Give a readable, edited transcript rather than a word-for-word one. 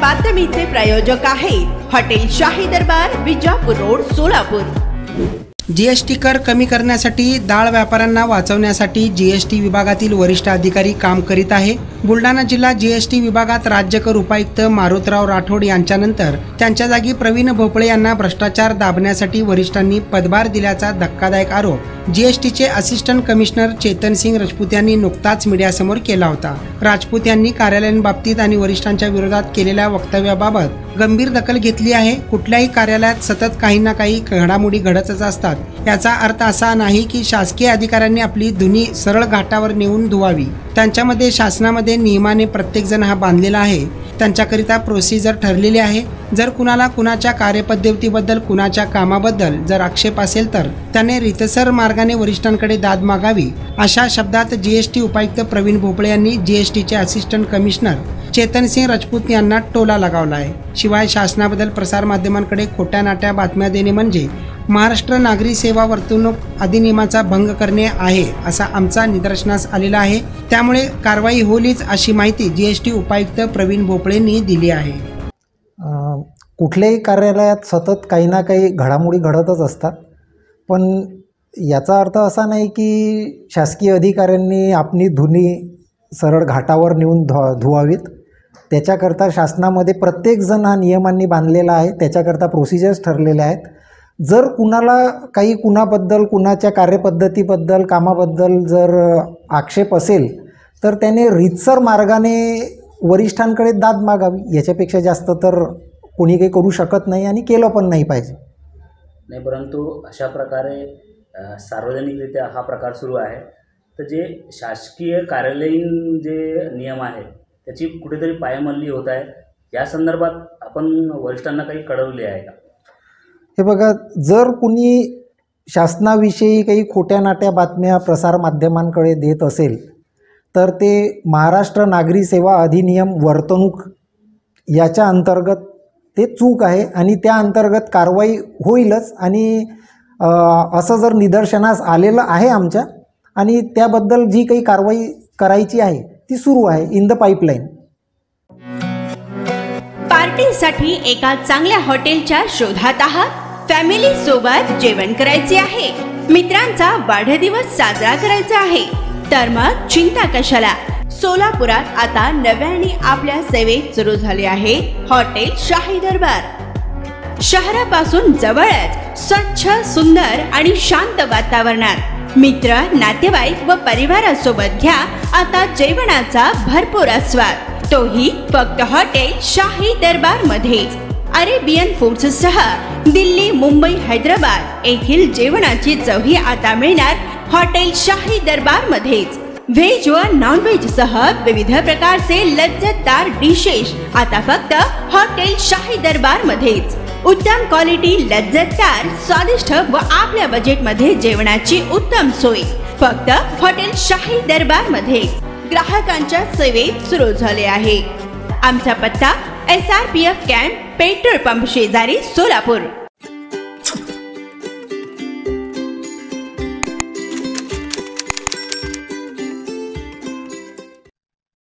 बातमीचे प्रायोजक आहेत हॉटेल शाही दरबार, विजापूर रोड, सोलापूर। जीएसटी कर कमी करण्यासाठी डाळ व्यापाऱ्यांना वाचवण्यासाठी जीएसटी विभागातील वरिष्ठ अधिकारी काम करीत आहे। बुलढाणा जिल्हा जीएसटी विभागात राज्यकर उपायुक्त मारुतराव राठोड यांच्यानंतर त्यांच्या जागी प्रवीण भोपळे यांना भ्रष्टाचार दाबण्यासाठी वरिष्ठांनी पदभार दिल्याचा धक्कादायक आरोप जीएसटीचे असिस्टंट कमिशनर चेतन सिंग राजपूत यांनी नुकताच मीडियासमोर केला होता। राजपूत यांनी कार्यालयांबाबतीत आणि वरिष्ठांच्या विरोधात केलेल्या वक्तव्याबाबत गंभीर दखल घेतली आहे। कुठल्याही कार्यालयात सतत काही ना काही घडामोडी घडतच असतात। याचा अर्थ असा नाही की शासकीय अधिकाऱ्यांनी आपली धुनी सरळ घाटावर नेऊन धुवावी। त्यांच्यामध्ये शासनामध्ये नियमाने प्रत्येक जण हा बांधलेला आहे, त्यांच्याकरिता प्रोसिजर ठरलेली आहे। जर कुणाला कुणाच्या कार्यपद्धतीबद्दल, कुणाच्या कामाबद्दल जर आक्षेप असेल तर त्याने रितसर मार्गाने वरिष्ठांकडे दाद मागावी, अशा शब्दात जीएसटी उपायुक्त प्रवीण भोपळे यांनी जीएसटीचे असिस्टंट कमिशनर चेतन सिंग राजपूत यांना टोला लगावला आहे। शिवाय शासनाबद्दल प्रसार माध्यमांकडे खोट्या नाट्या बातम्या देणे म्हणजे महाराष्ट्र नागरी सेवा वर्तणूक अधिनियमाचा भंग करणे आहे, असा आमचा निदर्शनास आलेला आहे। त्यामुळे कारवाई होईलच, अशी माहिती जीएसटी उपायुक्त प्रवीण भोपळेंनी दिली आहे। कुठल्याही कार्यालयात सतत काही ना काही घडामोडी घडतच असतात, पण याचा अर्थ असा नाही की शासकीय अधिकाऱ्यांनी आपली धुनी सरळ घाटावर नेऊन धुवावीत। त्याच्याकरता शासनामध्ये प्रत्येकजण हा नियमांनी बांधलेला आहे, त्याच्याकरता प्रोसिजर्स ठरलेले आहेत। जर कुणाला काही कुणाबद्दल, कुणाच्या कार्यपद्धतीबद्दल, कामाबद्दल जर आक्षेप असेल तर त्याने रीतसर मार्गाने वरिष्ठांकडे दाद मागावी। याच्यापेक्षा जास्त तर कोणी काही करू शकत नाही आणि केलं पण नाही पाहिजे। नाही, परंतु अशा प्रकारे सार्वजनिकरित्या हा प्रकार सुरू आहे, तर जे शासकीय कार्यालयीन जे नियम आहेत त्याची कुठेतरी पायमल्ली होत आहे। या संदर्भात आपण वरिष्ठांना काही कळवले आहे का? हे बघा, जर कुणी शासनाविषयी काही खोट्या नाट्या बातम्या प्रसार माध्यमांकडे देत असेल तर ते महाराष्ट्र नागरी सेवा अधिनियम वर्तणूक याच्या अंतर्गत ते चूक आहे आणि त्या अंतर्गत कारवाई होईलच। आणि असं जर निदर्शनास आलेलं आहे आमच्या, आणि त्याबद्दल जी काही कारवाई करायची आहे ती सुरू आहे, इन द पाईपलाईन। पार्टीसाठी एका चांगल्या हॉटेलच्या शोधात आहात? फॅमिली सोबत जेवण करायचे आहे, मित्रांचा वाढदिवस साजरा करायचा आहे, तर मग चिंता कशाला। सोलापुरात आता नव्याने आपल्या सेवेत सुरू झाले आहे हॉटेल शाही दरबार। शहरापासून जवळच स्वच्छ, सुंदर आणि शांत वातावरणात मित्र, नातेवाईक व परिवारासोबत घ्या आता जेवणाचा भरपूर आस्वाद, तोही फक्त हॉटेल शाही दरबार मध्येच। अरेबियन फूड्स सह दिल्ली, मुंबई, हैदराबाद येथील जेवणाची चवही आता मिळणार हॉटेल शाही दरबार मध्येच। व्हेज व नॉन व्हेज सह विविध प्रकारचे लज्जतदार डिशेस आता फक्त हॉटेल शाही दरबार मध्येच। उत्तम क्वालिटी, लज्जतदार, स्वादिष्ट व आपल्या बजेटमध्ये जेवणाची उत्तम सोय फक्त हॉटेल शाही दरबार मध्ये ग्राहकांच्या सेवेत सुरू झाले आहे। आमचा पत्ता SRPF कॅम्प, पेट्रोल पंप शेजारी, सोलापूर।